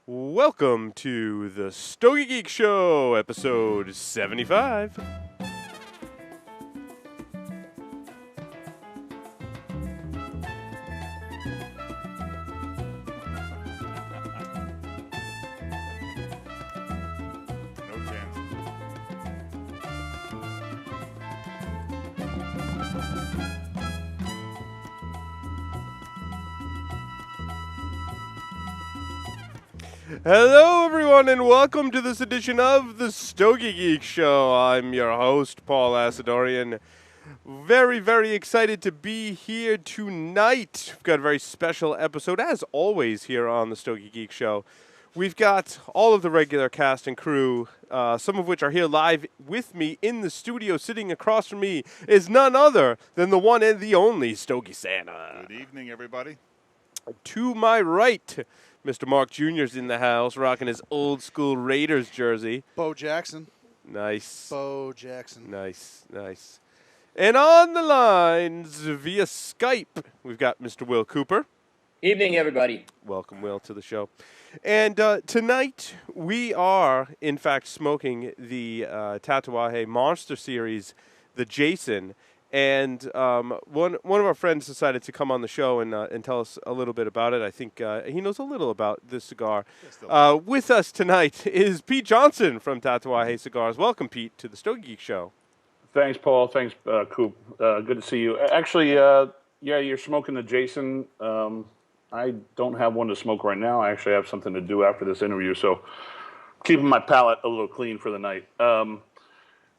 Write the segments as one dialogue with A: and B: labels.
A: Welcome to the Stogie Geek Show, episode 75.
B: No chance.
A: Hello, everyone, and welcome to this edition of the Stogie Geek Show. I'm your host, Paul Asadorian. Very, very excited to be here tonight. We've got a very special episode, as always, here on the Stogie Geek Show. We've got all of the regular cast and crew, some of which are here live with me in the studio. Sitting across from me is none other than the one and the only Stogie Santa.
B: Good evening, everybody.
A: To my right, Mr. Mark Jr.'s in the house, rocking his old school Raiders jersey.
C: Bo Jackson.
A: Nice.
C: Bo Jackson.
A: Nice. And on the lines via Skype, we've got Mr. Will Cooper.
D: Evening, everybody.
A: Welcome, Will, to the show. And tonight, we are, in fact, smoking the Tatuaje Monster Series, the Jason. And one of our friends decided to come on the show and tell us a little bit about it. I think he knows a little about this cigar. With us tonight is Pete Johnson from Tatuaje Cigars. Welcome, Pete, to the Stogie Geek Show.
E: Thanks, Paul. Thanks, Coop. Good to see you. Actually, yeah, you're smoking the Jason. I don't have one to smoke right now. I actually have something to do after this interview, so keeping my palate a little clean for the night.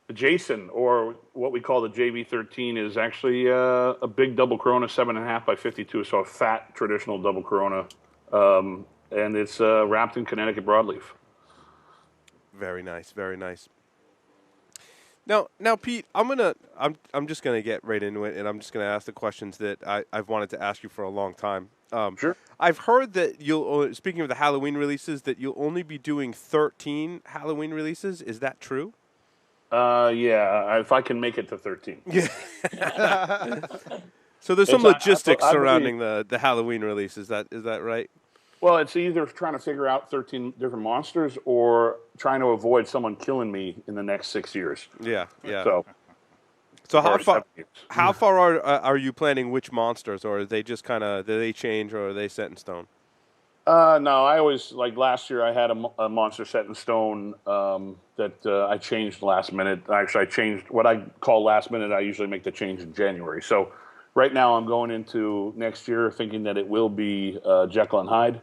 E: The Jason, or what we call the JV13, is actually a big double Corona, 7.5 by 52, so a fat traditional double Corona, and it's wrapped in Connecticut broadleaf.
A: Very nice, very nice. Now, Pete, I'm just gonna get right into it, and I'm just gonna ask the questions that I've wanted to ask you for a long time.
E: Sure.
A: I've heard that speaking of the Halloween releases, that you'll only be doing 13 Halloween releases. Is that true?
E: Yeah, if I can make it to 13.
A: Yeah. So there's some logistics surrounding the Halloween release. Is that right?
E: Well, it's either trying to figure out 13 different monsters or trying to avoid someone killing me in the next 6 years.
A: Yeah.
E: So
A: how far are you planning which monsters, or are they just do they change, or are they set in stone?
E: No, I always, like last year, I had a monster set in stone that I changed last minute. Actually, I changed what I call last minute. I usually make the change in January. So right now I'm going into next year thinking that it will be Jekyll and Hyde,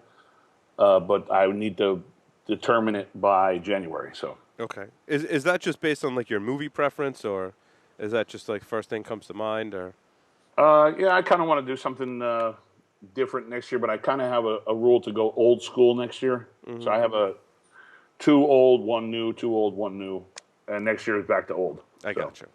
E: but I need to determine it by January. So
A: Okay. Is that just based on like your movie preference, or is that just like first thing comes to mind, or?
E: Yeah, I kind of want to do something different next year, but I kind of have a rule to go old school next year. Mm-hmm. So I have a 2 old, 1 new, 2 old, 1 new, and next year is back to old.
A: I got you.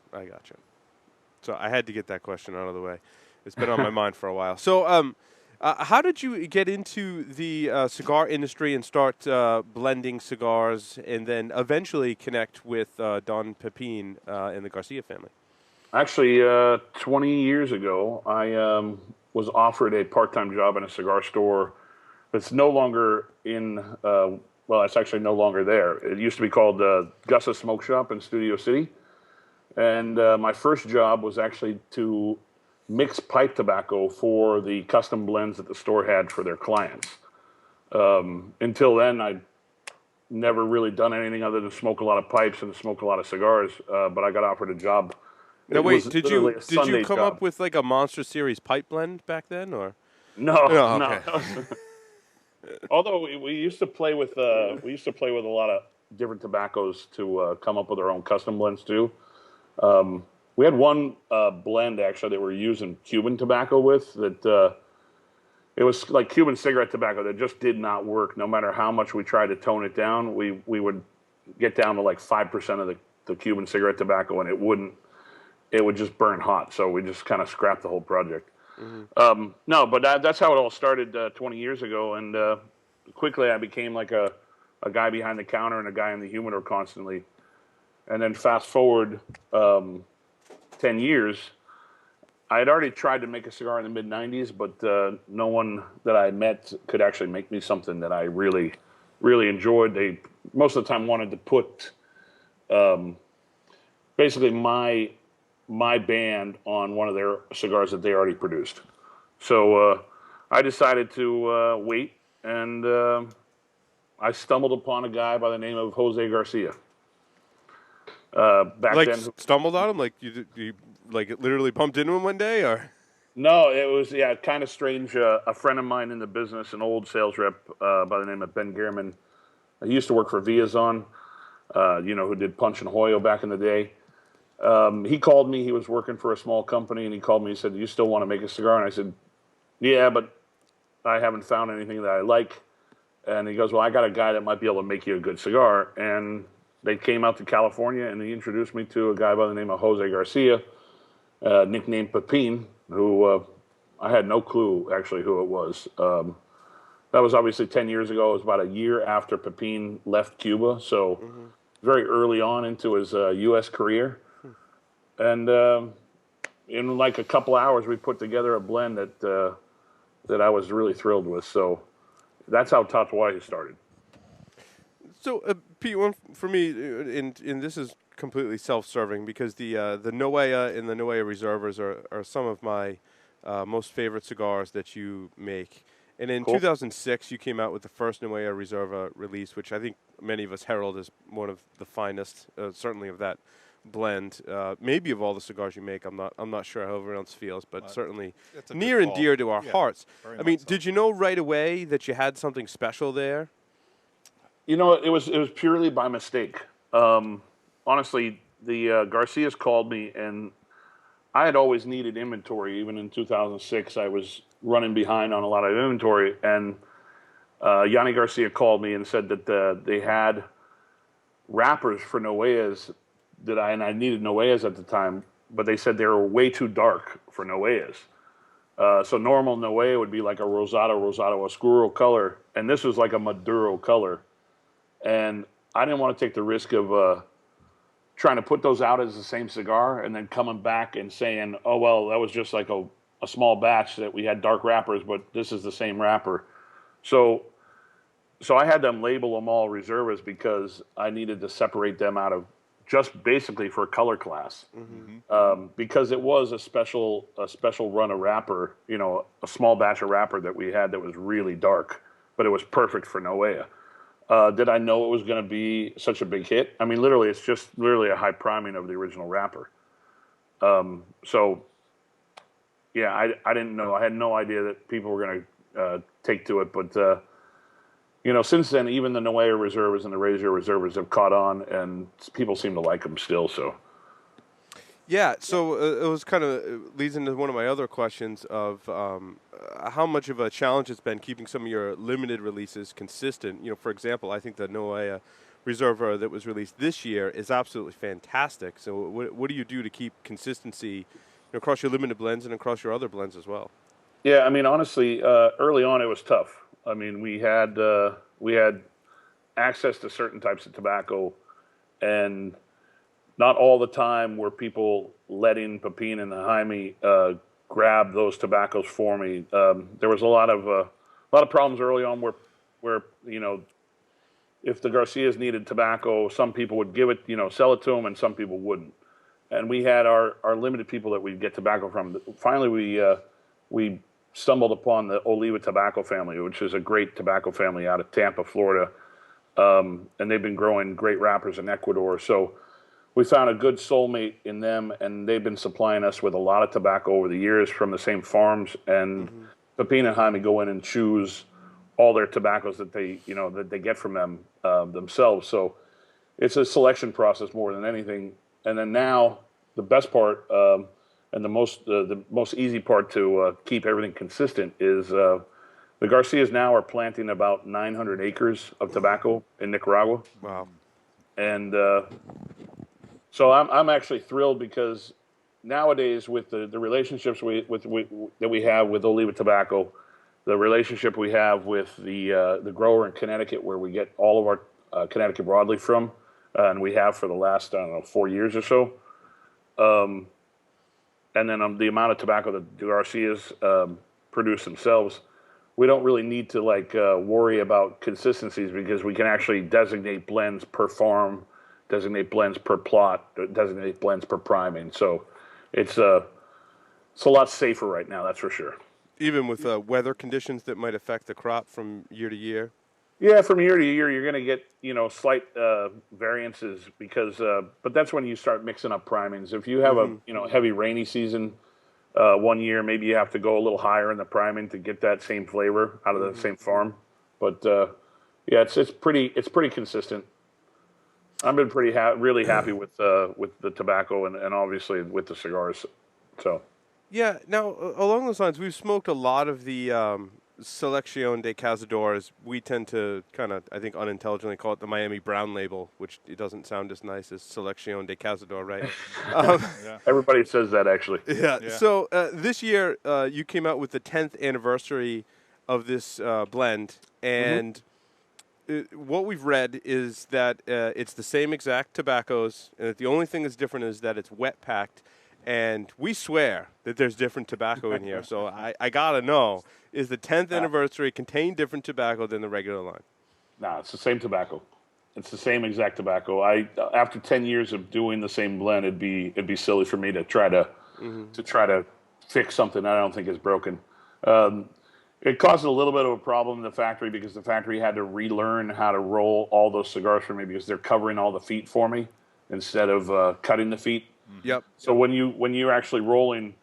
A: So I had to get that question out of the way. It's been on my mind for a while. So how did you get into the cigar industry and start blending cigars, and then eventually connect with Don Pepin and the Garcia family?
E: Actually, 20 years ago, I was offered a part-time job in a cigar store that's no longer in, well, it's actually no longer there. It used to be called Gus's Smoke Shop in Studio City. And my first job was actually to mix pipe tobacco for the custom blends that the store had for their clients. Until then, I'd never really done anything other than smoke a lot of pipes and smoke a lot of cigars, but I got offered a job.
A: Now wait, did you come up with like a Monster Series pipe blend back then, or?
E: No.
A: Okay.
E: Although we used to play with a lot of different tobaccos to come up with our own custom blends too. We had one blend actually that we're using Cuban tobacco with that it was like Cuban cigarette tobacco that just did not work. No matter how much we tried to tone it down, we would get down to like 5% of the Cuban cigarette tobacco, and it would just burn hot. So we just kind of scrapped the whole project. Mm-hmm. No, but that's how it all started 20 years ago. And quickly I became like a guy behind the counter and a guy in the humidor constantly. And then fast forward 10 years, I had already tried to make a cigar in the mid-'90s, but no one that I met could actually make me something that I really really enjoyed. They most of the time wanted to put basically my band on one of their cigars that they already produced. So I decided to wait, and I stumbled upon a guy by the name of Jose Garcia. Back
A: Like
E: then,
A: stumbled on him, like you like literally bumped into him one day, or
E: no, it was kind of strange. A friend of mine in the business, an old sales rep by the name of Ben Gehrman, he used to work for Viazon, who did Punch and Hoyo back in the day. He called me. He was working for a small company, and he called me. He said, "Do you still want to make a cigar?" And I said, "Yeah, but I haven't found anything that I like." And he goes, "Well, I got a guy that might be able to make you a good cigar." And they came out to California, and he introduced me to a guy by the name of Jose Garcia, nicknamed Pepin, who I had no clue actually who it was. That was obviously 10 years ago. It was about a year after Pepin left Cuba, so very early on into his U.S. career. And in like a couple hours, we put together a blend that I was really thrilled with. So that's how Tatuaje started.
A: so. Pete, one for me, and this is completely self-serving because the Noea and the Noea Reservas are some of my most favorite cigars that you make. And in
E: Cool.
A: 2006, you came out with the first Noea Reserva release, which I think many of us herald as one of the finest, certainly of that blend. Maybe of all the cigars you make, I'm not sure how everyone else feels, but certainly
B: That's a good
A: near and
B: call.
A: dear to our
B: Yeah,
A: hearts.
B: very
A: I mean,
B: much so.
A: did you know right away that you had something special there?
E: You know, it was purely by mistake. Honestly, the Garcias called me, and I had always needed inventory. Even in 2006, I was running behind on a lot of inventory, and Yanni Garcia called me and said that they had wrappers for Noeas and I needed Noeas at the time, but they said they were way too dark for Noeas. So normal Noea would be like a Rosado Oscuro color, and this was like a Maduro color. And I didn't want to take the risk of trying to put those out as the same cigar and then coming back and saying, "Oh well, that was just like a small batch that we had dark wrappers, but this is the same wrapper." So I had them label them all reservas because I needed to separate them out of just basically for color class. Because it was a special run of wrapper, a small batch of wrapper that we had that was really dark, but it was perfect for Noea. Did I know it was going to be such a big hit? I mean, literally, it's just literally a high priming of the original wrapper. So, yeah, I didn't know. I had no idea that people were going to take to it. But, since then, even the Noea Reservas and the Razor Reservas have caught on, and people seem to like them still. So.
A: Yeah, so it was kind of leads into one of my other questions of how much of a challenge it's been keeping some of your limited releases consistent. For example, I think the Noea Reserva that was released this year is absolutely fantastic. So what do you do to keep consistency across your limited blends and across your other blends as well?
E: Yeah, I mean, honestly, early on it was tough. I mean, we had access to certain types of tobacco, and not all the time were people letting Pepin and the Jaime grab those tobaccos for me. There was a lot of problems early on where if the Garcias needed tobacco, some people would give it, sell it to them, and some people wouldn't. And we had our limited people that we'd get tobacco from. Finally, we stumbled upon the Oliva Tobacco family, which is a great tobacco family out of Tampa, Florida, and they've been growing great wrappers in Ecuador. So we found a good soulmate in them, and they've been supplying us with a lot of tobacco over the years from the same farms. And Pepin and Jaime go in and choose all their tobaccos that they get from them themselves. So it's a selection process more than anything. And then now the best part and the most easy part to keep everything consistent is the Garcias now are planting about 900 acres of tobacco in Nicaragua.
A: Wow.
E: And so I'm actually thrilled because nowadays with the relationships that we have with Oliva Tobacco, the relationship we have with the grower in Connecticut, where we get all of our Connecticut broadleaf from, and we have for the last 4 years or so, and then the amount of tobacco that the Garcias produce themselves, we don't really need to worry about consistencies because we can actually designate blends per farm, designate blends per plot, designate blends per priming. So it's a lot safer right now, that's for sure.
A: Even with weather conditions that might affect the crop from year to year.
E: Yeah, from year to year, you're going to get slight variances because, but that's when you start mixing up primings. If you have a heavy rainy season one year, maybe you have to go a little higher in the priming to get that same flavor out of the same farm. But yeah, it's pretty consistent. I've been really happy with the tobacco and obviously with the cigars. So
A: Yeah. Now, along those lines, we've smoked a lot of the Selección de Cazadores. We tend to kind of, I think, unintelligently call it the Miami Brown label, which it doesn't sound as nice as Selección de Cazador, right?
E: everybody says that actually.
A: Yeah. So this year, you came out with the 10th anniversary of this blend, and what we've read is that it's the same exact tobaccos, and that the only thing that's different is that it's wet packed. And we swear that there's different tobacco in here. So I got to know, is the 10th anniversary contain different tobacco than the regular line?
E: No, it's the same tobacco. It's the same exact tobacco. After 10 years of doing the same blend, it'd be silly for me to try to fix something I don't think is broken. It caused a little bit of a problem in the factory because the factory had to relearn how to roll all those cigars for me because they're covering all the feet for me instead of cutting the feet.
A: Yep.
E: So when you're actually rolling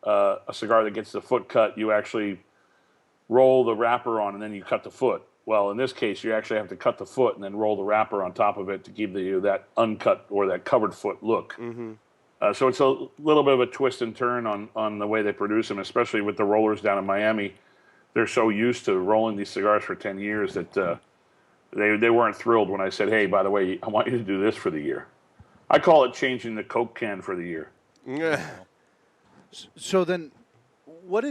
E: a cigar that gets the foot cut, you actually roll the wrapper on and then you cut the foot. Well, in this case, you actually have to cut the foot and then roll the wrapper on top of it to give you that uncut or that covered foot look. So it's a little bit of a twist and turn on the way they produce them, especially with the rollers down in Miami. They're so used to rolling these cigars for 10 years that they weren't thrilled when I said, hey, by the way, I want you to do this for the year. I call it changing the Coke can for the year.
C: So then, what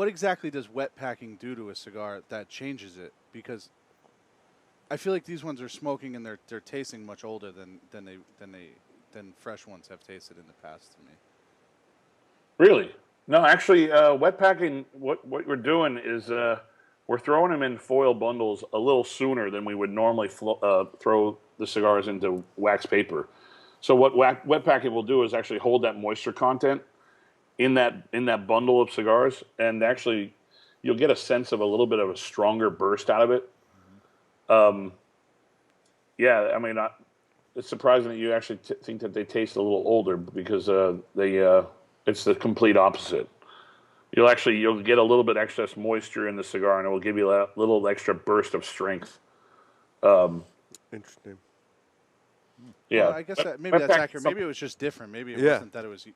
C: exactly does wet packing do to a cigar that changes it? Because I feel like these ones are smoking and they're tasting much older than fresh ones have tasted in the past to me.
E: Really? No, actually, wet packing. What we're doing is we're throwing them in foil bundles a little sooner than we would normally throw the cigars into wax paper. So what wet packing will do is actually hold that moisture content in that bundle of cigars, and actually you'll get a sense of a little bit of a stronger burst out of it. Yeah, I mean, it's surprising that you actually think that they taste a little older because it's the complete opposite. You'll get a little bit excess moisture in the cigar, and it will give you a little extra burst of strength.
A: Interesting.
C: Yeah, well, I guess maybe that's accurate. Maybe it was just different. Maybe it wasn't that it was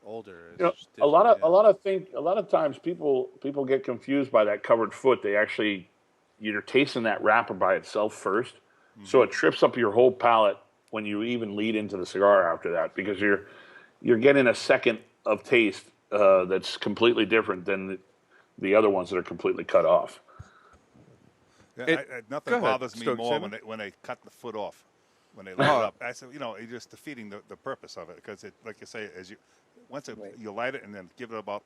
C: older.
E: A lot of times people get confused by that covered foot. You're tasting that wrapper by itself first, so it trips up your whole palate when you even lead into the cigar after that because you're getting a second of taste that's completely different than the other ones that are completely cut off.
B: Yeah, nothing bothers me more when they cut the foot off. When they light it up, I said, it's just defeating the purpose of it because like you say, you light it and then give it about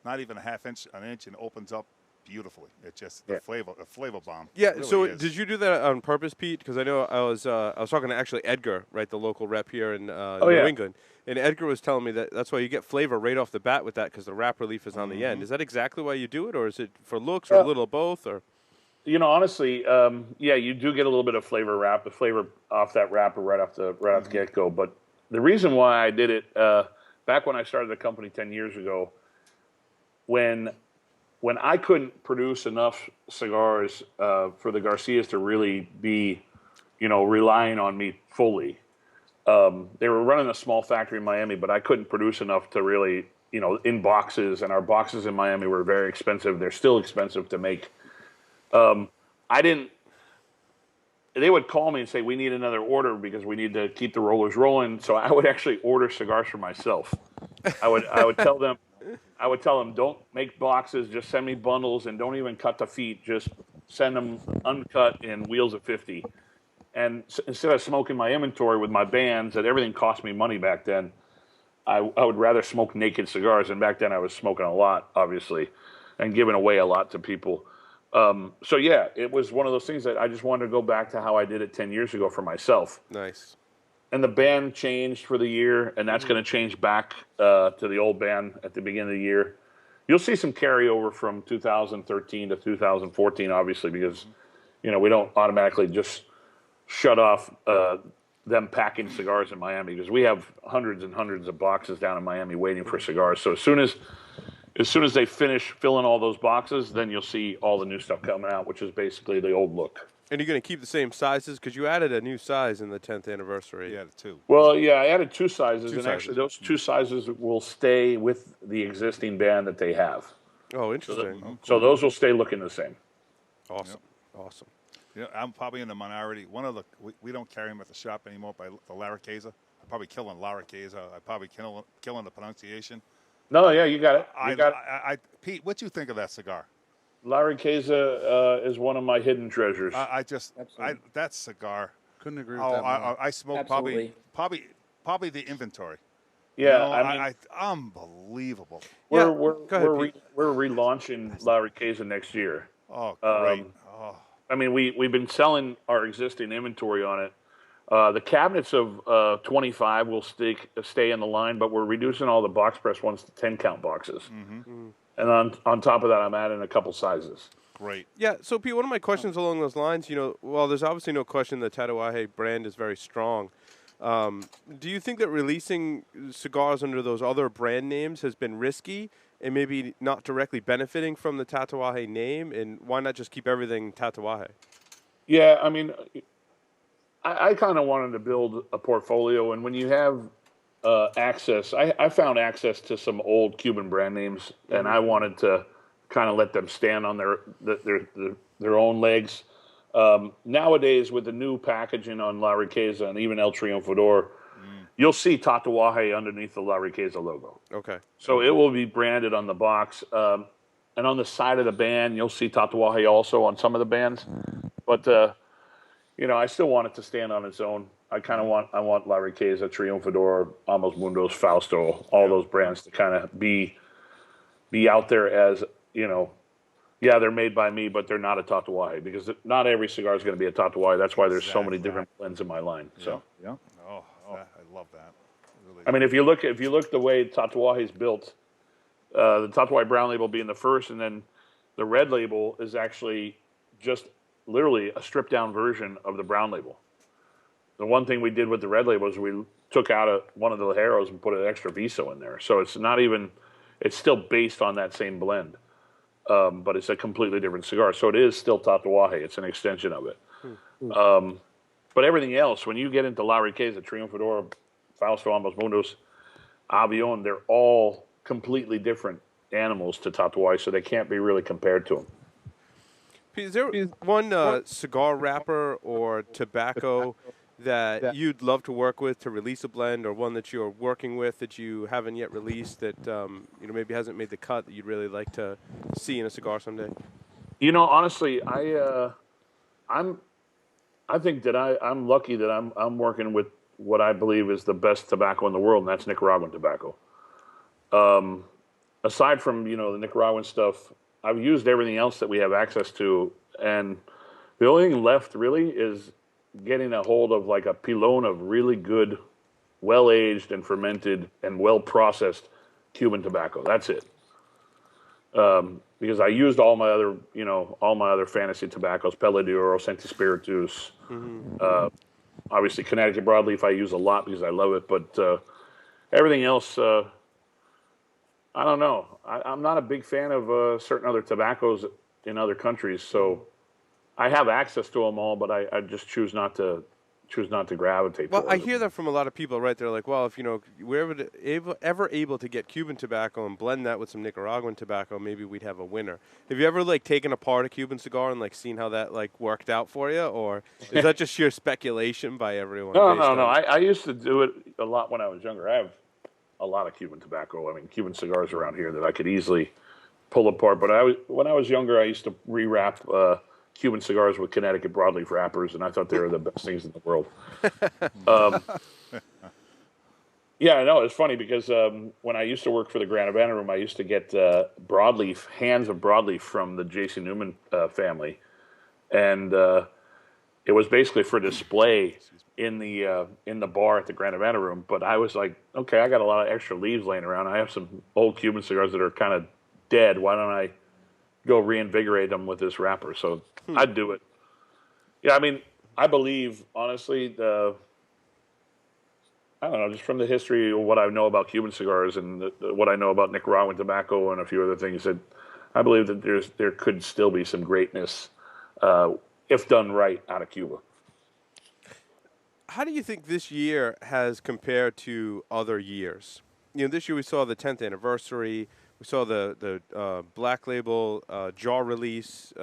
B: not even an inch, and it opens up beautifully. It's just a flavor bomb.
A: Yeah.
B: Really
A: so
B: is.
A: Did you do that on purpose, Pete? Because I know I was talking to actually Edgar, right, the local rep here in New England, and Edgar was telling me that's why you get flavor right off the bat with that because the wrap relief is on the end. Is that exactly why you do it, or is it for looks, or a little of both, or?
E: Honestly, you do get a little bit of flavor off that wrapper right off the get-go. But the reason why I did it back when I started the company 10 years ago, when I couldn't produce enough cigars for the Garcias to really be, relying on me fully, they were running a small factory in Miami, but I couldn't produce enough to really, in boxes, and our boxes in Miami were very expensive. They're still expensive to make. They would call me and say, we need another order because we need to keep the rollers rolling. So I would actually order cigars for myself. I would tell them, don't make boxes, just send me bundles and don't even cut the feet. Just send them uncut in wheels of 50. And instead of smoking my inventory with my bands, that everything cost me money back then, I would rather smoke naked cigars. And back then I was smoking a lot, obviously, and giving away a lot to people. So yeah, it was one of those things that I just wanted to go back to how I did it 10 years ago for myself.
A: Nice.
E: And the band changed for the year, and that's going to change back to the old band at the beginning of the year. You'll see some carryover from 2013 to 2014, obviously, because we don't automatically just shut off them packing cigars in Miami, because we have hundreds and hundreds of boxes down in Miami waiting for cigars. So as soon as they finish filling all those boxes, then you'll see all the new stuff coming out, which is basically the old look.
A: And you're going to keep the same sizes? Because you added a new size in the 10th anniversary.
B: Yeah, two.
E: Well, yeah, I added two sizes, actually those two sizes will stay with the existing band that they have.
A: Oh, interesting.
E: So those will stay looking the same.
A: Awesome. Yep. Awesome.
B: Yeah, I'm probably in the minority. One of the we don't carry them at the shop anymore by the Larraqueza. I'm probably killing Larraqueza. I'm probably killing the pronunciation.
E: No, yeah, you got it.
B: Pete, what do you think of that cigar?
E: Larraqueza is one of my hidden treasures.
B: That cigar.
C: Couldn't agree with that more.
B: I smoked probably the inventory.
E: Yeah,
B: unbelievable.
E: We're relaunching Larraqueza next year.
B: Oh, great.
E: I mean, we've been selling our existing inventory on it. The cabinets of 25 will stay in the line, but we're reducing all the box press ones to 10 count boxes. And on top of that, I'm adding a couple sizes.
B: Great.
A: Yeah, so Pete, one of my questions along those lines, well, there's obviously no question the Tatuaje brand is very strong. Do you think that releasing cigars under those other brand names has been risky and maybe not directly benefiting from the Tatuaje name? And why not just keep everything Tatuaje?
E: Yeah, I mean, I kind of wanted to build a portfolio, and when you have access, I found access to some old Cuban brand names, and I wanted to kind of let them stand on their own legs. Nowadays, with the new packaging on Larraqueza and even El Triunfador, you'll see Tatuaje underneath the Larraqueza logo.
A: Okay.
E: So it will be branded on the box. And on the side of the band, you'll see Tatuaje also on some of the bands. But, I still want it to stand on its own. I want Larraqueza, Triunfador, Almos Mundos, Fausto, all those brands to kind of be out there as, yeah, they're made by me, but they're not a Tatuaje, because not every cigar is going to be a Tatuaje. That's why there's so many different blends in my line. So,
B: yeah. Oh, I love that. Really.
E: I mean, if you look the way Tatuaje is built, the Tatuaje brown label being the first, and then the red label is actually just literally a stripped down version of the brown label. The one thing we did with the red label is we took out one of the Ligeros and put an extra Viso in there. So it's still based on that same blend. But it's a completely different cigar. So it is still Tatuaje. It's an extension of it. But everything else, when you get into Larraqueza, Triunfador, Fausto, Almos Mundos, Avion, they're all completely different animals to Tatuaje, so they can't be really compared to them.
A: Is there one cigar wrapper or tobacco that you'd love to work with to release a blend, or one that you're working with that you haven't yet released that maybe hasn't made the cut that you'd really like to see in a cigar someday?
E: Honestly, I'm lucky that I'm working with what I believe is the best tobacco in the world, and that's Nicaraguan tobacco. Aside from the Nicaraguan stuff, I've used everything else that we have access to, and the only thing left really is getting a hold of like a pilon of really good, well-aged and fermented and well-processed Cuban tobacco. That's it. Because I used all my other fantasy tobaccos, Pele de Oro, Senti Spiritus, obviously Connecticut Broadleaf I use a lot because I love it, but everything else, I don't know. I'm not a big fan of certain other tobaccos in other countries, so I have access to them all, but I just choose not to gravitate.
A: Well, I hear that from a lot of people, right? They're like, well, if we're ever able to get Cuban tobacco and blend that with some Nicaraguan tobacco, maybe we'd have a winner. Have you ever taken apart a Cuban cigar and seen how that worked out for you, or is that just sheer speculation by everyone?
E: No. I used to do it a lot when I was younger. I have a lot of Cuban tobacco. I mean, Cuban cigars around here that I could easily pull apart. But when I was younger, I used to rewrap Cuban cigars with Connecticut broadleaf wrappers, and I thought they were the best things in the world. Yeah, I know. It's funny because when I used to work for the Grand Havana Room, I used to get broadleaf, hands of broadleaf from the J.C. Newman family. And it was basically for display in the bar at the Grand Havana Room. But I was like, okay, I got a lot of extra leaves laying around. I have some old Cuban cigars that are kind of dead. Why don't I go reinvigorate them with this wrapper? So I'd do it. Yeah, I mean, I believe, honestly, I don't know, just from the history of what I know about Cuban cigars and what I know about Nicaraguan tobacco and a few other things, that I believe that there could still be some greatness if done right out of Cuba.
A: How do you think this year has compared to other years? This year we saw the 10th anniversary. We saw the Black Label jar release.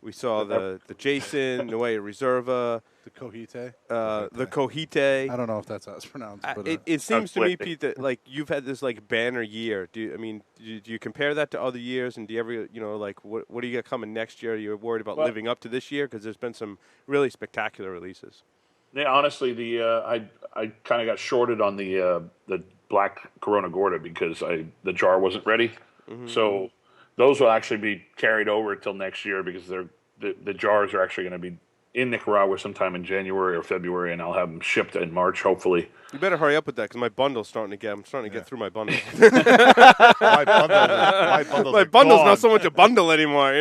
A: We saw the Jason, Nueva Reserva.
C: The Cojite.
A: The Cojite.
C: I don't know if that's how it's pronounced. But,
A: it seems to me, Pete, that like you've had this like banner year. Do you compare that to other years? And do you ever, like what do you got coming next year? Are you worried about living up to this year? Because there's been some really spectacular releases.
E: Yeah, honestly, I kind of got shorted on the black Corona Gorda because the jar wasn't ready. Mm-hmm. So those will actually be carried over until next year because the jars are actually going to be in Nicaragua sometime in January or February, and I'll have them shipped in March, hopefully.
A: You better hurry up with that because my bundle's starting to get. I'm starting to get through my bundle.
B: my
A: bundle's not so much a bundle anymore,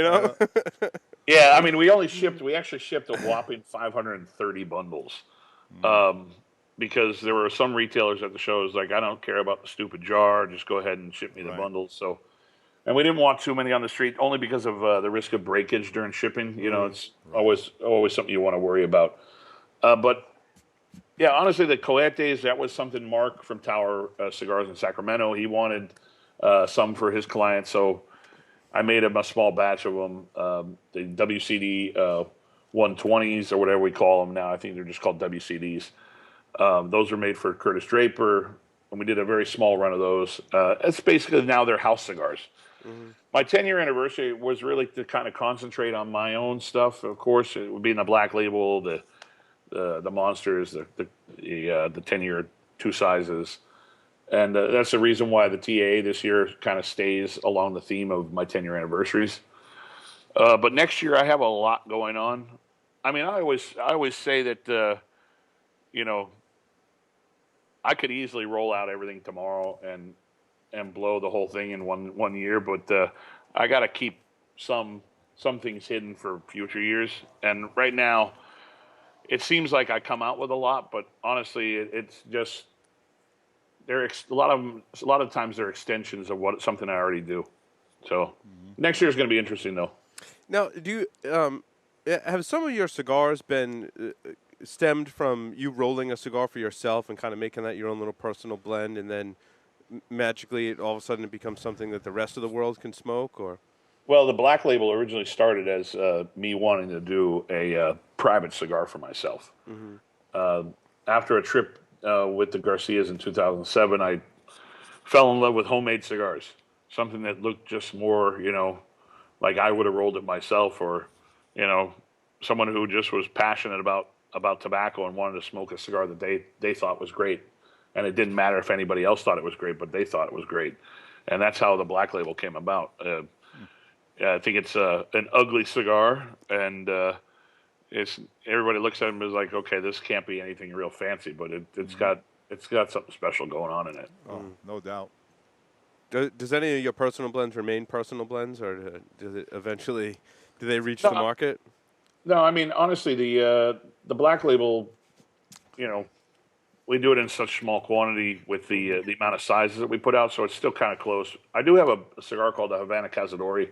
E: Yeah, I mean, we actually shipped a whopping 530 bundles. Because there were some retailers at the shows like, I don't care about the stupid jar, just go ahead and ship me the bundles. So, and we didn't want too many on the street only because of the risk of breakage during shipping. It's always something you want to worry about. But yeah, honestly, the Cohetes, that was something Mark from Tower Cigars in Sacramento, he wanted some for his clients. So I made him a small batch of them, the WCD 120s or whatever we call them now. I think they're just called WCDs. Those are made for Curtis Draper, and we did a very small run of those. It's basically now they're house cigars. Mm-hmm. My 10-year anniversary was really to kind of concentrate on my own stuff. Of course, it would be in the Black Label, the Monsters, the 10-year two sizes. And that's the reason why the TA this year kind of stays along the theme of my 10-year anniversaries. But next year I have a lot going on. I mean, I always say that, I could easily roll out everything tomorrow and blow the whole thing in one year, but I got to keep some things hidden for future years. And right now, it seems like I come out with a lot, but honestly, it's just a lot of times they're extensions of something I already do. So next year is going to be interesting, though.
A: Now, do you have some of your cigars been stemmed from you rolling a cigar for yourself and kind of making that your own little personal blend, and then magically all of a sudden it becomes something that the rest of the world can smoke? Or
E: well, the Black Label originally started as me wanting to do a private cigar for myself. Mm-hmm. After a trip with the Garcias in 2007, I fell in love with homemade cigars, something that looked just more, like I would have rolled it myself, or, someone who just was passionate about tobacco and wanted to smoke a cigar that they thought was great. And it didn't matter if anybody else thought it was great, but they thought it was great. And that's how the Black Label came about. I think it's an ugly cigar, and everybody looks at it and is like, okay, this can't be anything real fancy, but it's got something special going on in it.
B: Oh, no doubt.
A: Does any of your personal blends remain personal blends, or do they reach the market?
E: No, I mean, honestly, the Black Label, we do it in such small quantity with the amount of sizes that we put out, so it's still kind of close. I do have a cigar called the Havana Cazador,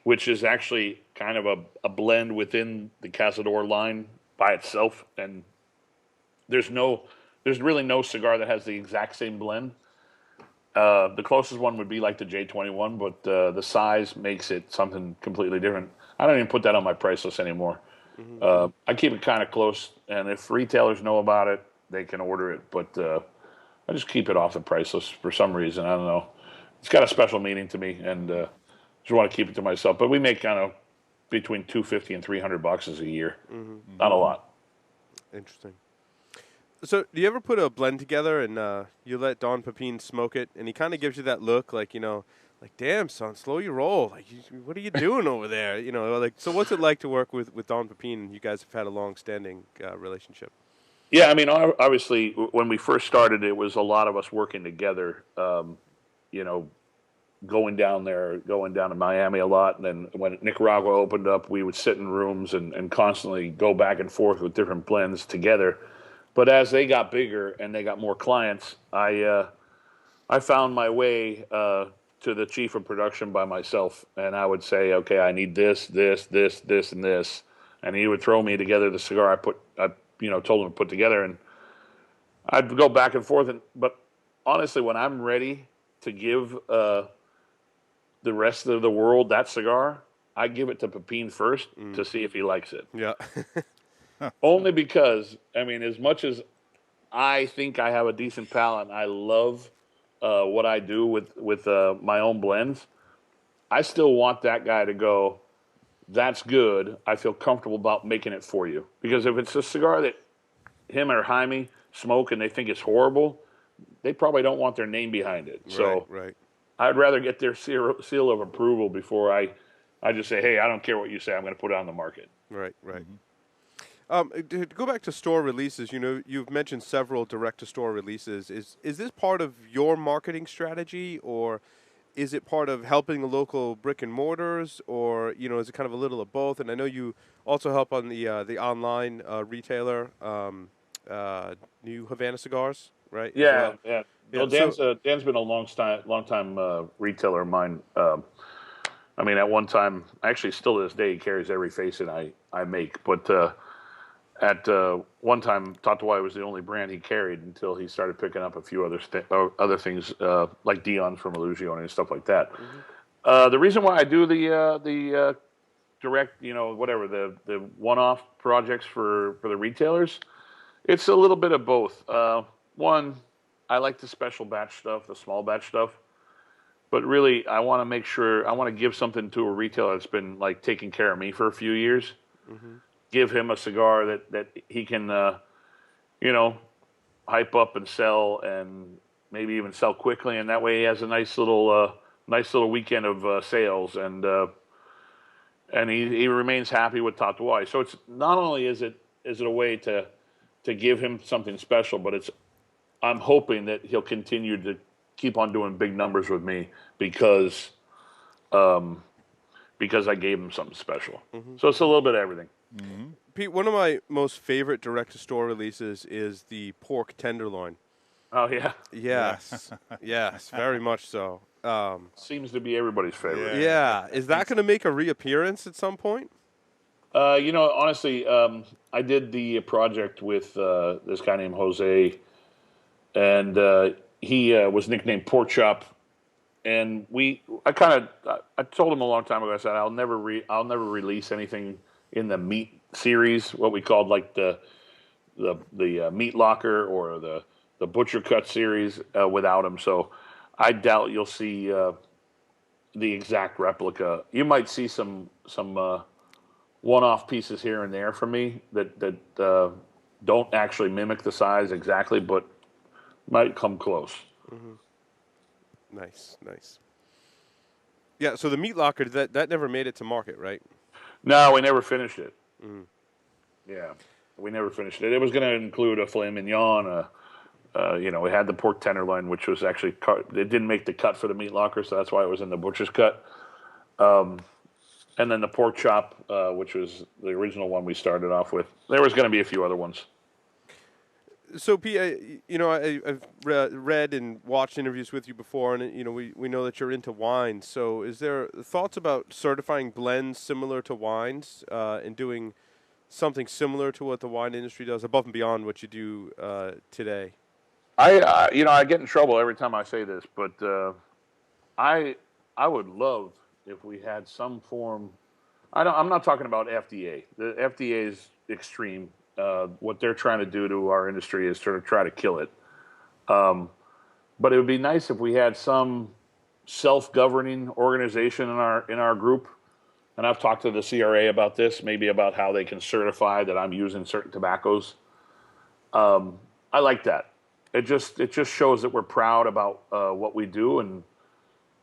E: which is actually kind of a blend within the Cazador line by itself, and there's really no cigar that has the exact same blend. The closest one would be like the J21, but the size makes it something completely different. I don't even put that on my price list anymore. Mm-hmm. I keep it kind of close, and if retailers know about it, they can order it. But I just keep it off the price list for some reason. I don't know. It's got a special meaning to me, and just want to keep it to myself. But we make kind of between $250 and $300 a year. Mm-hmm. Not a lot.
A: Interesting. So do you ever put a blend together and you let Don Pepin smoke it, and he kind of gives you that look, like, like, damn son, slow your roll. Like, what are you doing over there? Like, so what's it like to work with Don Pepin? You guys have had a long-standing relationship.
E: Yeah, I mean, obviously, when we first started, it was a lot of us working together. You know, going down to Miami a lot. And then when Nicaragua opened up, we would sit in rooms and constantly go back and forth with different blends together. But as they got bigger and they got more clients, I found my way to the chief of production by myself. And I would say, okay, I need this, this, this, this, and this. And he would throw me together the cigar I told him to put together. And I'd go back and forth. But honestly, when I'm ready to give the rest of the world that cigar, I give it to Pepin first to see if he likes it.
A: Yeah.
E: Only because, I mean, as much as I think I have a decent palate and I love what I do with my own blends, I still want that guy to go, that's good. I feel comfortable about making it for you. Because if it's a cigar that him or Jaime smoke and they think it's horrible, they probably don't want their name behind it. So
A: right.
E: I'd rather get their seal of approval before I just say, hey, I don't care what you say. I'm going to put it on the market.
A: Right. To go back to store releases, you've mentioned several direct-to-store releases. Is this part of your marketing strategy, or is it part of helping the local brick and mortars, or is it kind of a little of both? And I know you also help on the online retailer, New Havana Cigars, right?
E: Yeah, yeah. Well, Dan's
A: so,
E: Dan's been a long time retailer of mine. I mean, at one time, actually, still to this day, he carries every facet I make. But at one time, Tatuai was the only brand he carried until he started picking up a few other things like Dion from Illusione and stuff like that. Mm-hmm. The reason why I do the direct, the one-off projects for the retailers, it's a little bit of both. One, I like the special batch stuff, the small batch stuff. But really, I want to make sure, I want to give something to a retailer that's been like taking care of me for a few years. Mm-hmm. Give him a cigar that he can, hype up and sell, and maybe even sell quickly. And that way, he has a nice little weekend of sales, and he remains happy with Tatuai. So it's not only is it a way to give him something special, but I'm hoping that he'll continue to keep on doing big numbers with me because I gave him something special. Mm-hmm. So it's a little bit of everything.
A: Mm-hmm. Pete, one of my most favorite direct-to-store releases is the pork tenderloin.
E: Oh, yeah?
A: Yes. Yes, very much so.
E: Seems to be everybody's favorite.
A: Yeah. Is that going to make a reappearance at some point?
E: Honestly, I did the project with this guy named Jose, and he was nicknamed Pork Chop. And I told him a long time ago, I said, I'll never release anything in the meat series, what we called like the meat locker or the butcher cut series without him. So I doubt you'll see the exact replica. You might see some one-off pieces here and there from me that don't actually mimic the size exactly, but might come close.
A: Mm-hmm. Nice. Yeah, so the meat locker, that never made it to market, right?
E: No, we never finished it. Mm. Yeah, we never finished it. It was going to include a filet mignon. We had the pork tenderloin, which was actually cut. It didn't make the cut for the meat locker, so that's why it was in the butcher's cut. And then the pork chop, which was the original one we started off with. There was going to be a few other ones.
A: So, Pete, I've read and watched interviews with you before, and we know that you're into wine. So, is there thoughts about certifying blends similar to wines and doing something similar to what the wine industry does, above and beyond what you do today?
E: I get in trouble every time I say this, but I would love if we had some form. I'm not talking about FDA. The FDA is extreme. What they're trying to do to our industry is sort of try to kill it. But it would be nice if we had some self-governing organization in our group. And I've talked to the CRA about this, maybe about how they can certify that I'm using certain tobaccos. I I like that. It just shows that we're proud about what we do, and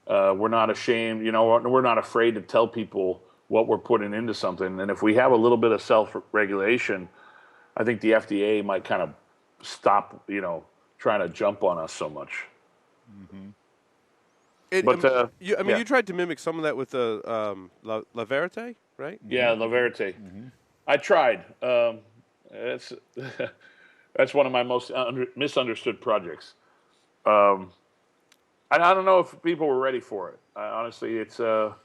E: we're not ashamed. We're not afraid to tell people what we're putting into something. And if we have a little bit of self-regulation, I think the FDA might kind of stop, trying to jump on us so much.
B: Mm-hmm.
A: You tried to mimic some of that with the La Verite, right?
E: Yeah, La Verite. Mm-hmm. I tried. That's one of my most misunderstood projects. I don't know if people were ready for it. Honestly, it's a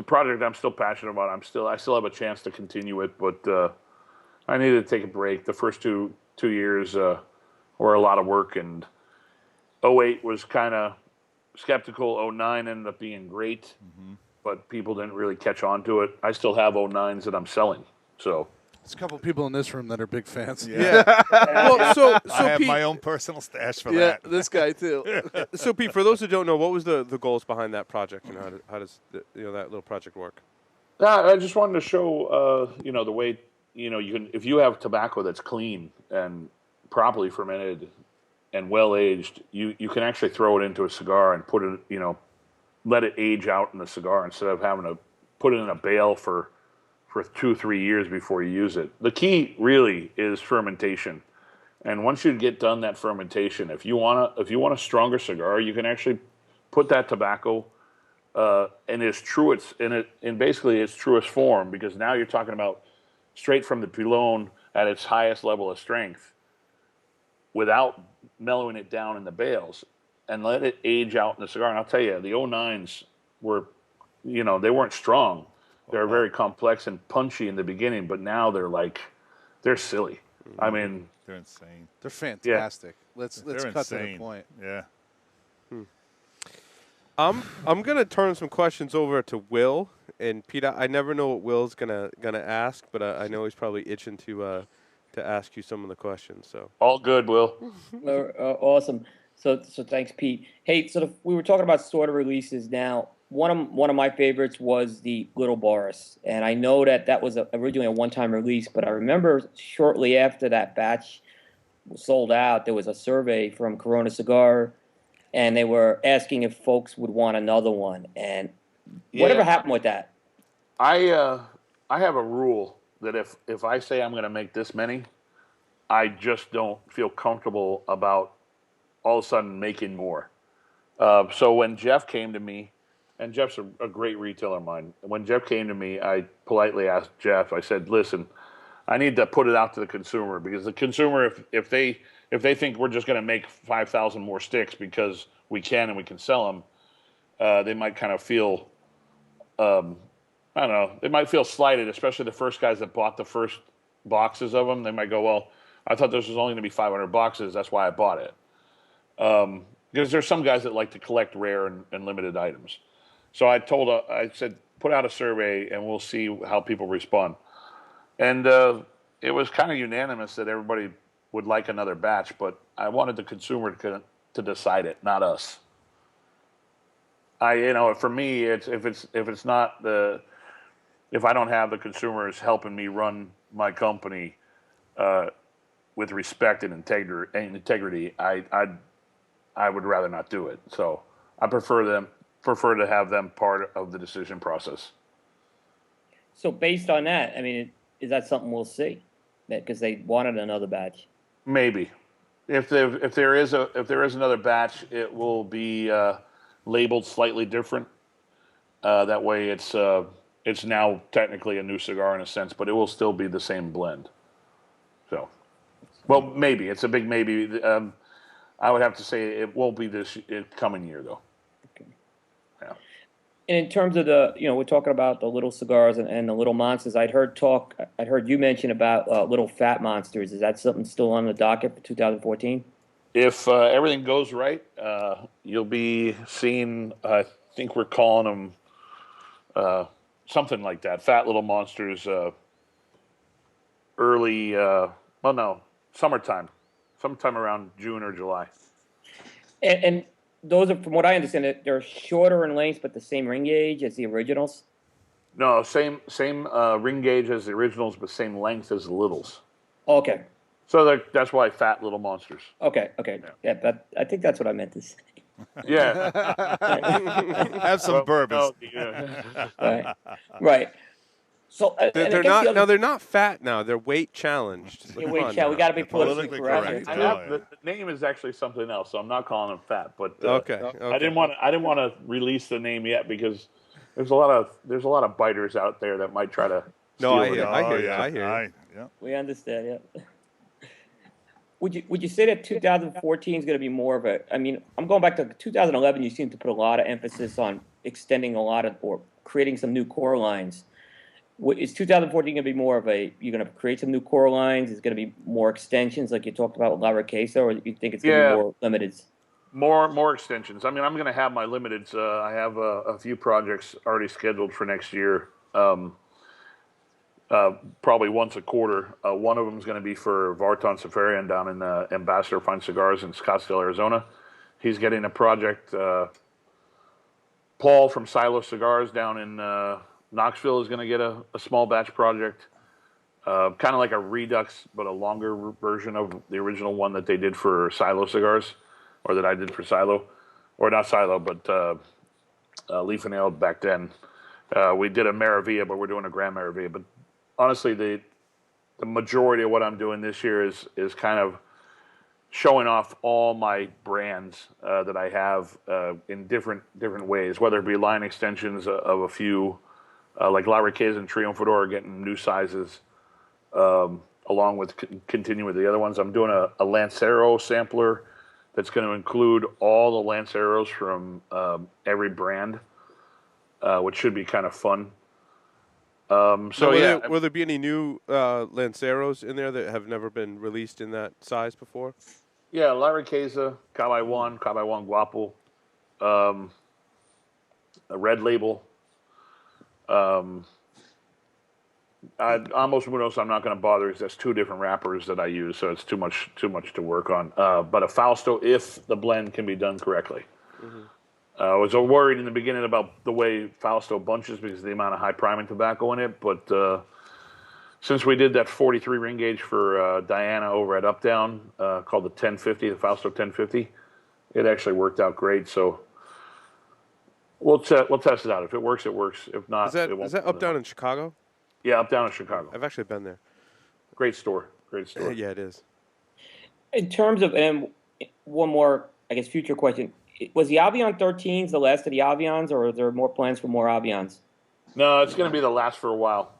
E: project I'm still passionate about. I still have a chance to continue it, but I needed to take a break. The first two years were a lot of work, and 2008 was kind of skeptical. 2009 ended up being great, but people didn't really catch on to it. I still have 2009s that I'm selling, so.
C: There's a couple people in this room that are big fans.
A: Yeah. Well, so
B: I have
A: Pete,
B: my own personal stash for that.
C: Yeah, this guy too.
A: So Pete, for those who don't know, what was the goals behind that project, and how does that little project work?
E: I just wanted to show the way you can, if you have tobacco that's clean and properly fermented and well aged, you can actually throw it into a cigar and put it, let it age out in the cigar instead of having to put it in a bale for 2-3 years before you use it. The key really is fermentation. And once you get done that fermentation, if you want a stronger cigar, you can actually put that tobacco in its basically its truest form, because now you're talking about straight from the pilon at its highest level of strength without mellowing it down in the bales, and let it age out in the cigar. And I'll tell you, the 09s were, they weren't strong. They were very complex and punchy in the beginning, but now they're silly. I mean,
B: they're insane.
C: They're fantastic.
B: Yeah.
C: Let's
B: they're
C: cut
B: insane.
C: to the point.
B: Yeah.
A: I'm gonna turn some questions over to Will and Peter. I never know what Will's gonna ask, but I know he's probably itching to ask you some of the questions. So
E: all good, Will.
D: Awesome. So thanks, Pete. Hey, we were talking about sort of releases now. One of my favorites was the Little Boris, and I know that was originally a one-time release, but I remember shortly after that batch was sold out, there was a survey from Corona Cigar, and they were asking if folks would want another one. And whatever happened with that?
E: I have a rule that if I say I'm going to make this many, I just don't feel comfortable about all of a sudden making more. So when Jeff came to me, and Jeff's a great retailer of mine. When Jeff came to me, I politely asked Jeff, I said, listen, I need to put it out to the consumer, because the consumer, if they think we're just going to make 5,000 more sticks because we can and we can sell them, they might kind of feel, I don't know, they might feel slighted, especially the first guys that bought the first boxes of them. They might go, well, I thought this was only going to be 500 boxes. That's why I bought it. Because there's some guys that like to collect rare and limited items. So I said, put out a survey and we'll see how people respond. And it was kind of unanimous that everybody would like another batch, but I wanted the consumer to decide it, not us. For me, if I don't have the consumers helping me run my company with respect and integrity, I would rather not do it. So I prefer to have them part of the decision process.
D: So based on that, I mean, is that something we'll see? Because they wanted another batch.
E: Maybe, if there is another batch, it will be labeled slightly different. That way, it's now technically a new cigar in a sense, but it will still be the same blend. So, well, maybe it's a big maybe. I would have to say it won't be this coming year though.
D: And in terms of we're talking about the little cigars and the little monsters. I'd heard you mention about little fat monsters. Is that something still on the docket for 2014?
E: If everything goes right, you'll be seeing, I think we're calling them something like that, Fat Little Monsters, summertime, sometime around June or July.
D: And those are, from what I understand, they're shorter in length, but the same ring gauge as the originals?
E: No, same ring gauge as the originals, but same length as the littles.
D: Okay.
E: So that's why Fat Little Monsters.
D: Okay. Yeah, I think that's what I meant to say.
E: Yeah.
B: Have some bourbons.
D: Right. So
A: they're not. No, they're not fat now. They're weight challenged.
D: Yeah, weight challenge. We got to be politically correct.
E: The name is actually something else, so I'm not calling them fat. But
A: okay.
E: I didn't want to release the name yet because there's a lot of biters out there that might try to.
A: No, I hear you.
B: Yeah.
D: We understand. Yeah. Would you say that 2014 is going to be more of a? I mean, I'm going back to 2011. You seem to put a lot of emphasis on extending or creating some new core lines. Is 2014 going to be more of a? You're going to create some new core lines. Is going to be more extensions, like you talked about with La Riqueza, or you think it's going to be more limited?
E: More extensions. I mean, I'm going to have my limiteds. I have a few projects already scheduled for next year. Probably once a quarter. One of them is going to be for Vartan Safarian down in Ambassador Fine Cigars in Scottsdale, Arizona. He's getting a project. Paul from Silo Cigars down in Knoxville is going to get a small batch project, kind of like a redux, but a longer version of the original one that they did for Silo Cigars, or that I did for Silo, or not Silo, but Leaf and Ale back then. We did a Maravilla, but we're doing a Grand Maravilla. But honestly, the majority of what I'm doing this year is kind of showing off all my brands that I have in different ways, whether it be line extensions of a few. Like La Riqueza and Triunfador are getting new sizes, along with continuing with the other ones. I'm doing a Lancero sampler that's going to include all the Lanceros from every brand, which should be kind of fun.
A: Will there be any new Lanceros in there that have never been released in that size before?
E: Yeah, La Riqueza, Cabai Juan Guapo, a Red Label. Almost Munos, I'm not going to bother because that's two different wrappers that I use, so it's too much to work on. But a Fausto, if the blend can be done correctly. Mm-hmm. I was worried in the beginning about the way Fausto bunches because of the amount of high priming tobacco in it, but since we did that 43 ring gauge for Diana over at Updown called the 1050, the Fausto 1050, it actually worked out great. So we'll test it out. If it works, it works. If not, it won't.
A: Is that Updown in Chicago?
E: Yeah, Updown in Chicago.
A: I've actually been there.
E: Great store.
A: Yeah, it is.
D: In terms of, and one more, I guess, future question. Was the Avion 13s the last of the Avions, or are there more plans for more Avions?
E: No, it's going to be the last for a while.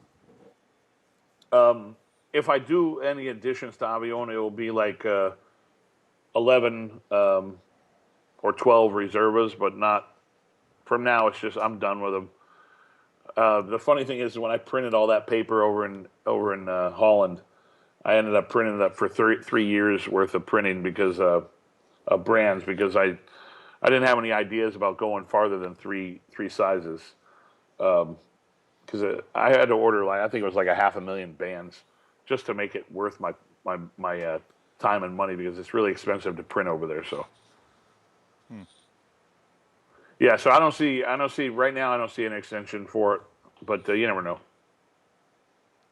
E: If I do any additions to Avion, it will be like 11 or 12 Reservas, but not. From now, it's just I'm done with them. The funny thing is, when I printed all that paper over in Holland, I ended up printing it up for 3 years worth of printing because of brands, because I didn't have any ideas about going farther than three sizes, because I had to order I think it was like 500,000 bands just to make it worth my time and money, because it's really expensive to print over there. So. Yeah, so I don't see right now. I don't see an extension for it, but you never know.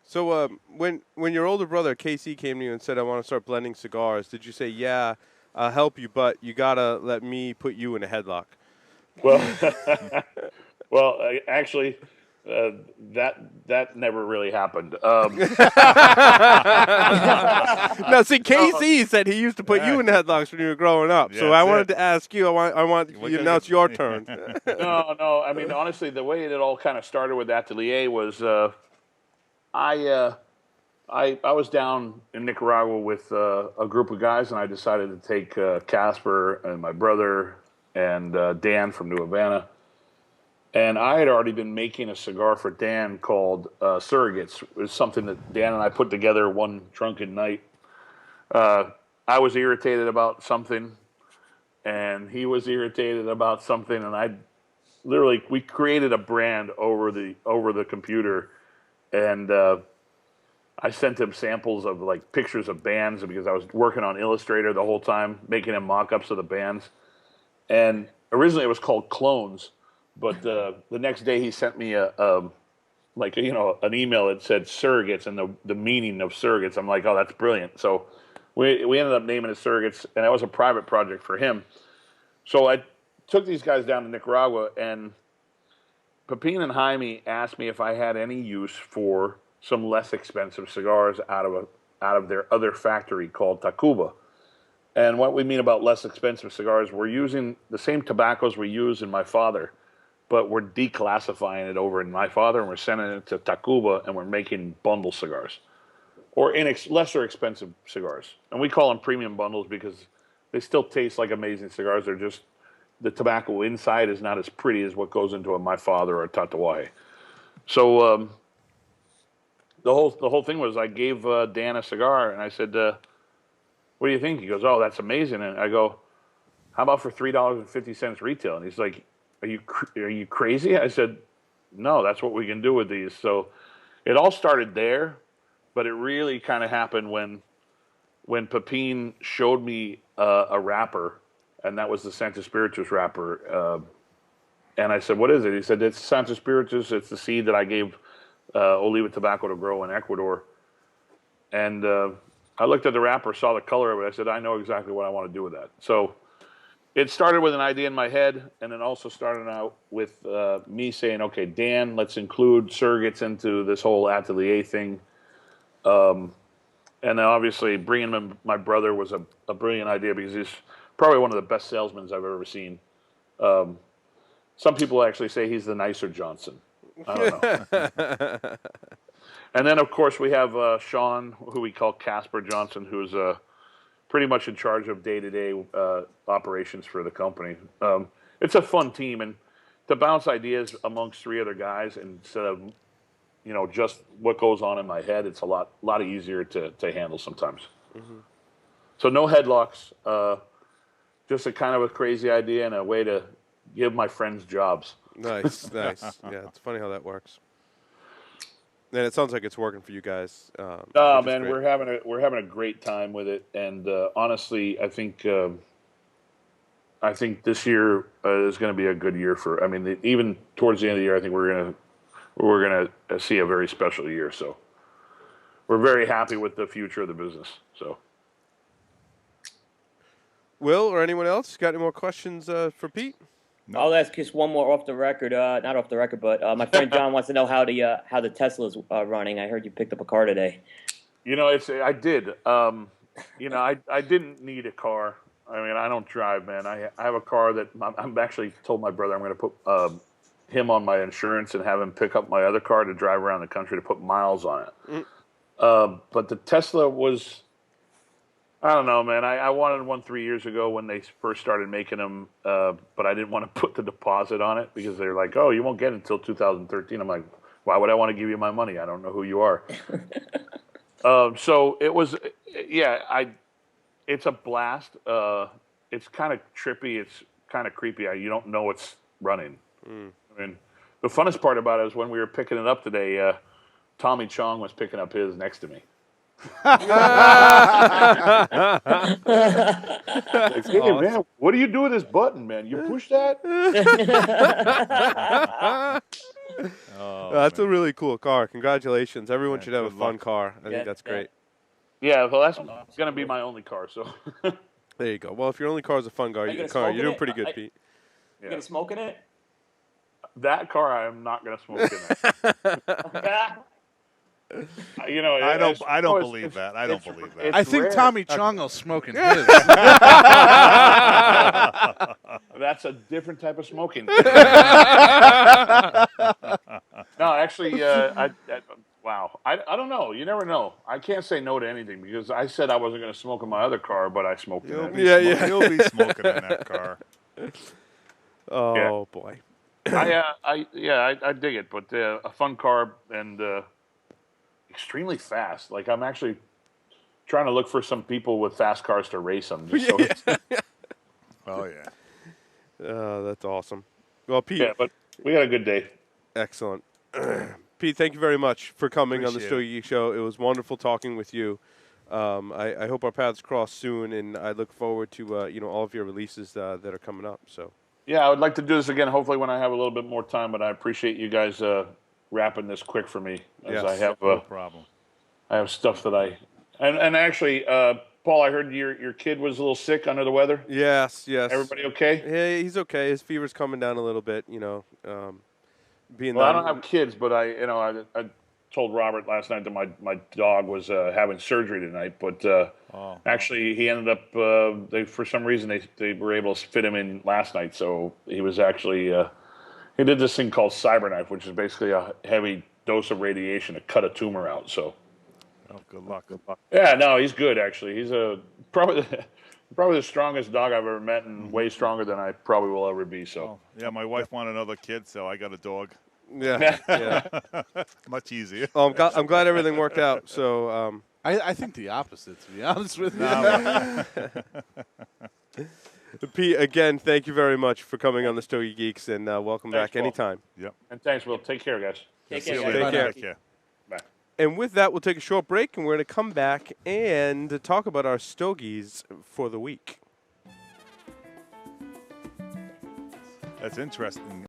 A: So when your older brother Casey came to you and said, "I want to start blending cigars," did you say, "Yeah, I'll help you, but you gotta let me put you in a headlock"?
E: Well, actually, that never really happened.
A: No, see, Casey said he used to put you in headlocks when you were growing up. Yeah, so I wanted to ask you. I want you. Now it's your turn.
E: No. I mean, honestly, the way it all kind of started with Atelier was I was down in Nicaragua with a group of guys, and I decided to take Casper and my brother and Dan from New Havana. And I had already been making a cigar for Dan called Surrogates. It was something that Dan and I put together one drunken night. I was irritated about something, and he was irritated about something, and we created a brand over the computer, and I sent him samples of pictures of bands because I was working on Illustrator the whole time, making him mock-ups of the bands. And originally it was called Clones. But the next day he sent me a like an email that said surrogates and the meaning of surrogates. I'm like, oh, that's brilliant. So we ended up naming it Surrogates, and that was a private project for him. So I took these guys down to Nicaragua, and Pepin and Jaime asked me if I had any use for some less expensive cigars out of their other factory called Tacuba. And what we mean about less expensive cigars, we're using the same tobaccos we use in my father, but we're declassifying it over in my father, and we're sending it to Tacuba, and we're making bundle cigars, or lesser expensive cigars. And we call them premium bundles because they still taste like amazing cigars. They're just, the tobacco inside is not as pretty as what goes into a my father or a Tatuaje. So the whole thing was, I gave Dan a cigar, and I said, what do you think? He goes, oh, that's amazing. And I go, how about for $3.50 retail? And he's like, are you crazy? I said, no, that's what we can do with these. So it all started there, but it really kind of happened when Pepin showed me a wrapper, and that was the Santa Spiritus wrapper. And I said, what is it? He said, it's Santa Spiritus. It's the seed that I gave Oliva Tobacco to grow in Ecuador. And I looked at the wrapper, saw the color of it. I said, I know exactly what I want to do with that. So it started with an idea in my head, and it also started out with me saying, okay, Dan, let's include surrogates into this whole Atelier thing. And then obviously bringing my brother was a brilliant idea, because he's probably one of the best salesmen I've ever seen. Some people actually say he's the nicer Johnson. I don't know. And then, of course, we have Sean, who we call Casper Johnson, who's pretty much in charge of day-to-day operations for the company. It's a fun team, and to bounce ideas amongst three other guys instead of just what goes on in my head, it's a lot easier to handle sometimes. Mm-hmm. So no headlocks, just a kind of a crazy idea and a way to give my friends jobs.
A: Nice. Yeah, it's funny how that works. And it sounds like it's working for you guys.
E: Oh man, we're having a great time with it, and honestly, I think this year is going to be a good year for. I mean, even towards the end of the year, I think we're gonna see a very special year. So we're very happy with the future of the business. So,
A: Will or anyone else got any more questions for Pete?
D: No. I'll ask just one more off the record. Not off the record, but my friend John wants to know how the Tesla's running. I heard you picked up a car today.
E: I did. I didn't need a car. I mean, I don't drive, man. I have a car that I'm actually told my brother I'm going to put him on my insurance and have him pick up my other car to drive around the country to put miles on it. But the Tesla was, I don't know, man. I wanted one 3 years ago when they first started making them, but I didn't want to put the deposit on it because they're like, oh, you won't get it until 2013. I'm like, why would I want to give you my money? I don't know who you are. So it was, it's a blast. It's kind of trippy. It's kind of creepy. You don't know it's running. I mean, the funnest part about it is when we were picking it up today, Tommy Chong was picking up his next to me. Like, hey, man, what do you do with this button, man? You push that?
A: That's a really cool car. Congratulations. Everyone should have a fun car. I think that's great.
E: Yeah, well, that's going to be my only car. So
A: there you go. Well, if your only car is a fun car, you're doing pretty good, Pete.
D: You going to smoke in it?
E: That car, I am not going to smoke in it.
B: I don't believe that. I don't believe that.
C: I think rare. Tommy Chong will smoke in his.
E: That's a different type of smoking. No, actually, wow. I don't know. You never know. I can't say no to anything because I said I wasn't going to smoke in my other car, but I smoked in it.
B: You'll be smoking in that car.
A: Oh, boy.
E: I dig it, but a fun car and extremely fast. Like, I'm actually trying to look for some people with fast cars to race them.
B: Oh, yeah.
A: That's awesome. Well, Pete.
E: Yeah, but we had a good day.
A: Excellent. Pete, thank you very much for coming on the Stogie Geek Show. It was wonderful talking with you. I hope our paths cross soon, and I look forward to all of your releases that are coming up. So.
E: Yeah, I would like to do this again, hopefully when I have a little bit more time, but I appreciate you guys wrapping this quick for me, as
A: Yes.
E: I have
B: No problem.
E: I have stuff that and actually, Paul, I heard your kid was a little sick, under the weather.
A: Yes.
E: Everybody okay?
A: Yeah, he's okay. His fever's coming down a little bit. Being
E: Well, I
A: that
E: don't have kids, but I told Robert last night that my dog was having surgery tonight, but actually he ended up they for some reason they were able to fit him in last night, so he was actually he did this thing called CyberKnife, which is basically a heavy dose of radiation to cut a tumor out. So
B: Oh, good luck. Good luck.
E: yeah, no, he's good actually. He's probably the strongest dog I've ever met, and way stronger than I probably will ever be. So
B: Oh, yeah, my wife wanted another kid, so I got a dog.
A: yeah.
B: Much easier.
A: Oh, I'm glad everything worked out. So
C: I think the opposite, to be honest with you.
A: Pete, again, thank you very much for coming on the Stogie Geeks, and welcome
E: Thanks,
A: back
E: Paul.
A: anytime.
B: Yep.
E: and thanks, Will. Take care, guys.
D: Take
B: See you
D: care.
B: later.
A: Take care.
B: Take care.
E: Bye.
A: And with that, we'll take a short break, and we're going to come back and talk about our Stogies for the week.
B: That's interesting.